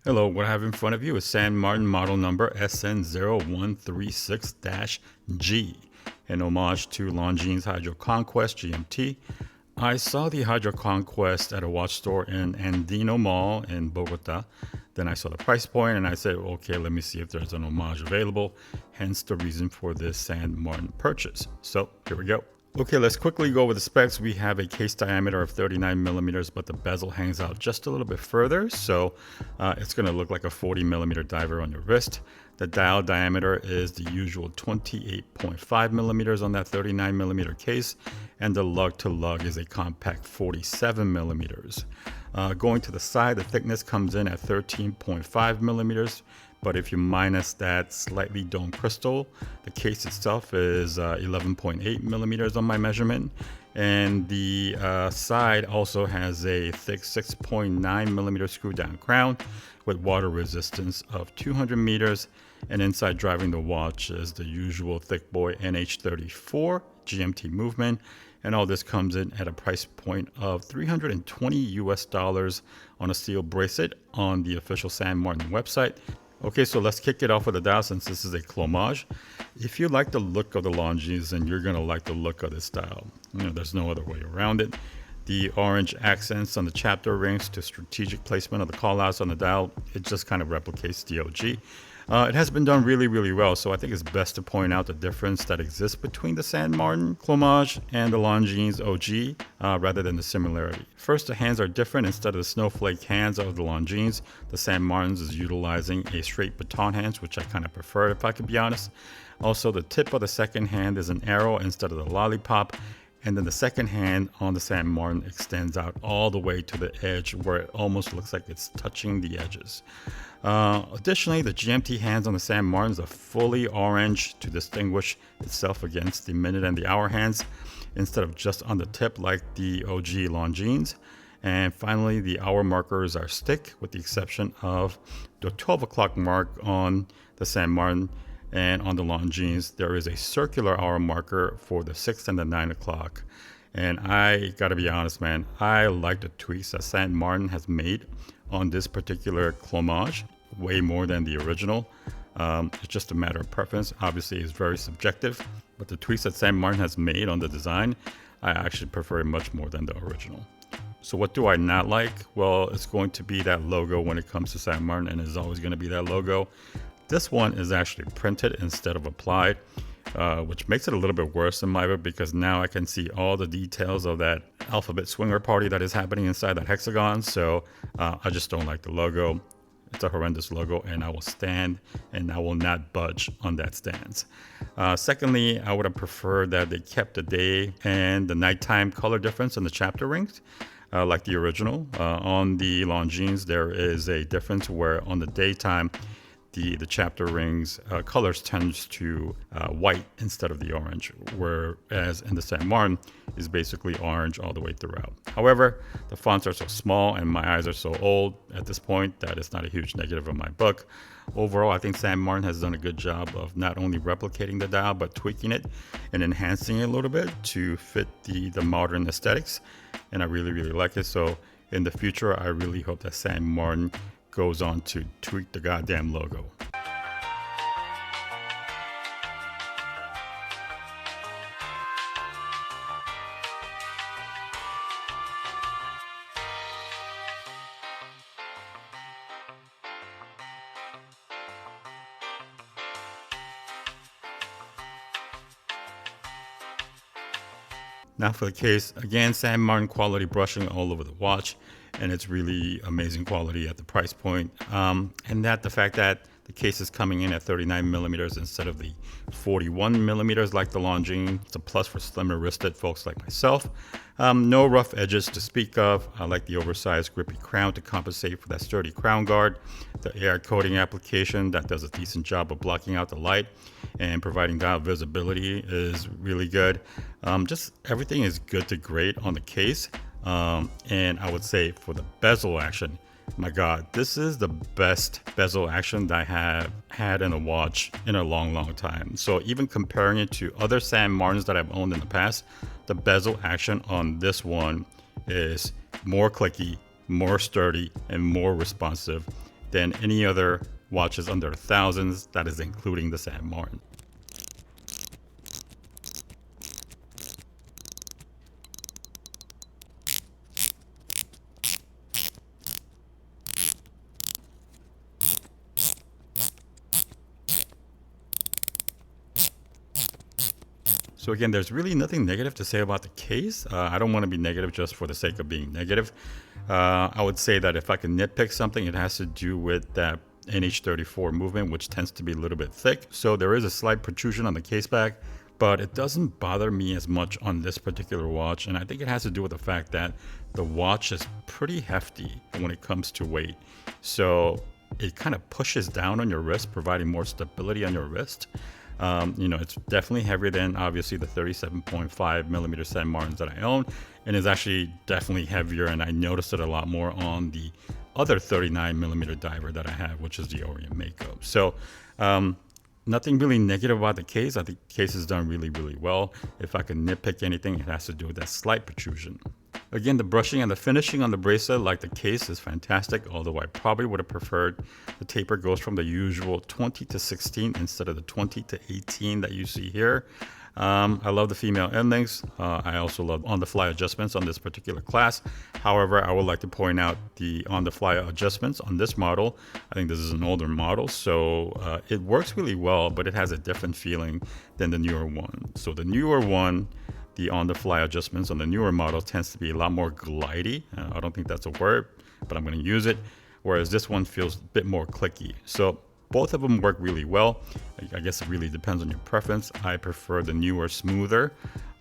Hello, what I have in front of you is San Martin model number SN0136-G, in homage to Longines Hydro Conquest GMT. I saw the Hydro Conquest at a watch store in Andino Mall in Bogota. Then I saw the price point and I said, okay, let me see if there's an homage available. Hence the reason for this San Martin purchase. So here we go. Okay, let's quickly go over the specs. We have a case diameter of 39 millimeters, but the bezel hangs out just a little bit further. So it's going to look like a 40 millimeter diver on your wrist. The dial diameter is the usual 28.5 millimeters on that 39 millimeter case. And the lug to lug is a compact 47 millimeters. Going to the side, the thickness comes in at 13.5 millimeters. But if you minus that slightly domed crystal, the case itself is 11.8 millimeters on my measurement. And the side also has a thick 6.9 millimeter screw down crown with water resistance of 200 meters. And inside driving the watch is the usual thick boy NH34 GMT movement. And all this comes in at a price point of $320 on a steel bracelet on the official San Martin website. Okay, so let's kick it off with the dial since this is a clomage. If you like the look of the Longines, then you're gonna like the look of this dial. There's no other way around it. The orange accents on the chapter rings to strategic placement of the callouts on the dial, it just kind of replicates the OG. It has been done really, really well, so I think it's best to point out the difference that exists between the San Martin clomage and the Longines OG, rather than the similarity. First, the hands are different. Instead of the snowflake hands of the Longines, the San Martins is utilizing a straight baton hands, which I kind of prefer if I could be honest. Also, the tip of the second hand is an arrow instead of the lollipop. And then the second hand on the San Martin extends out all the way to the edge where it almost looks like it's touching the edges. Additionally, the GMT hands on the San Martins are fully orange to distinguish itself against the minute and the hour hands instead of just on the tip like the OG Longines. And finally, the hour markers are stick with the exception of the 12 o'clock mark on the San Martin. And on the Longines, there is a circular hour marker for the 6 and the 9 o'clock. And I gotta be honest, man, I like the tweaks that San Martin has made on this particular clomage way more than the original. It's just a matter of preference. Obviously, it's very subjective, but the tweaks that San Martin has made on the design, I actually prefer it much more than the original. So what do I not like? Well, it's going to be that logo when it comes to San Martin, and it's always going to be that logo. This one is actually printed instead of applied, which makes it a little bit worse in my book because now I can see all the details of that alphabet swinger party that is happening inside that hexagon. So I just don't like the logo. It's a horrendous logo, and I will stand and I will not budge on that stance. Secondly, I would have preferred that they kept the day and the nighttime color difference in the chapter rings. Like the original. On the Longines, there is a difference where on the daytime, the chapter rings colors tends to white instead of the orange, whereas in the San Martin is basically orange all the way throughout. However, the fonts are so small and my eyes are so old at this point that it's not a huge negative in my book. Overall, I think San Martin has done a good job of not only replicating the dial, but tweaking it and enhancing it a little bit to fit the modern aesthetics. And I really, really like it. So in the future, I really hope that San Martin goes on to tweak the goddamn logo. Now for the case, again, San Martin quality brushing all over the watch, and it's really amazing quality at the price point. And that the fact that the case is coming in at 39 millimeters instead of the 41 millimeters like the Longines. It's a plus for slimmer wristed folks like myself. No rough edges to speak of. I like the oversized grippy crown to compensate for that sturdy crown guard. The air coating application that does a decent job of blocking out the light and providing dial visibility is really good. Just everything is good to great on the case. And I would say for the bezel action, my God, this is the best bezel action that I have had in a watch in a long, long time. So even comparing it to other San Martins that I've owned in the past, the bezel action on this one is more clicky, more sturdy, and more responsive. than any other watches under thousands. That is including the San Martin. So again, there's really nothing negative to say about the case. I don't want to be negative just for the sake of being negative. I would say that if I can nitpick something, it has to do with that NH34 movement, which tends to be a little bit thick. So there is a slight protrusion on the case back, but it doesn't bother me as much on this particular watch. And I think it has to do with the fact that the watch is pretty hefty when it comes to weight. So it kind of pushes down on your wrist, providing more stability on your wrist. It's definitely heavier than obviously the 37.5 millimeter San Martins that I own, and is actually definitely heavier. And I noticed it a lot more on the other 39 millimeter diver that I have, which is the Orient Mako. So, nothing really negative about the case. I think the case is done really, really well. If I can nitpick anything, it has to do with that slight protrusion. Again, the brushing and the finishing on the bracelet, like the case, is fantastic, although I probably would have preferred the taper goes from the usual 20 to 16 instead of the 20 to 18 that you see here. I love the female end links. I also love on-the-fly adjustments on this particular class. However, I would like to point out the on-the-fly adjustments on this model. I think this is an older model, so it works really well, but it has a different feeling than the newer one. So the newer one, the on-the-fly adjustments on the newer model tends to be a lot more glidey. I don't think that's a word, but I'm going to use it. Whereas this one feels a bit more clicky. So both of them work really well. I guess it really depends on your preference. I prefer the newer, smoother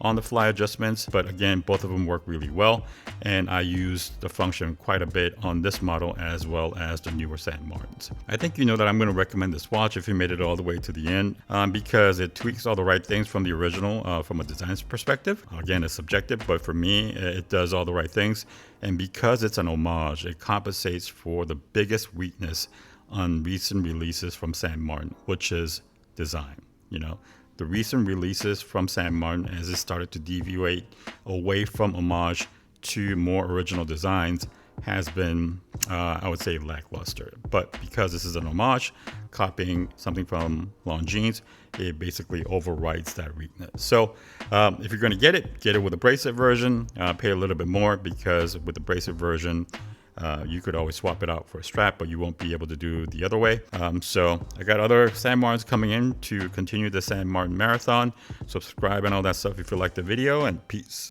on-the-fly adjustments, but again, both of them work really well. And I use the function quite a bit on this model as well as the newer San Martins. I think you know that I'm going to recommend this watch if you made it all the way to the end, because it tweaks all the right things from the original from a design perspective. Again, it's subjective, but for me, it does all the right things. And because it's an homage, it compensates for the biggest weakness on recent releases from San Martin, which is design. The recent releases from San Martin, as it started to deviate away from homage to more original designs, has been, I would say, lackluster. But because this is an homage, copying something from Longines, it basically overrides that weakness. So if you're going to get it with a bracelet version. Pay a little bit more, because with the bracelet version, you could always swap it out for a strap, but you won't be able to do the other way. So I got other San Martins coming in to continue the San Martin marathon. Subscribe and all that stuff if you like the video, and peace.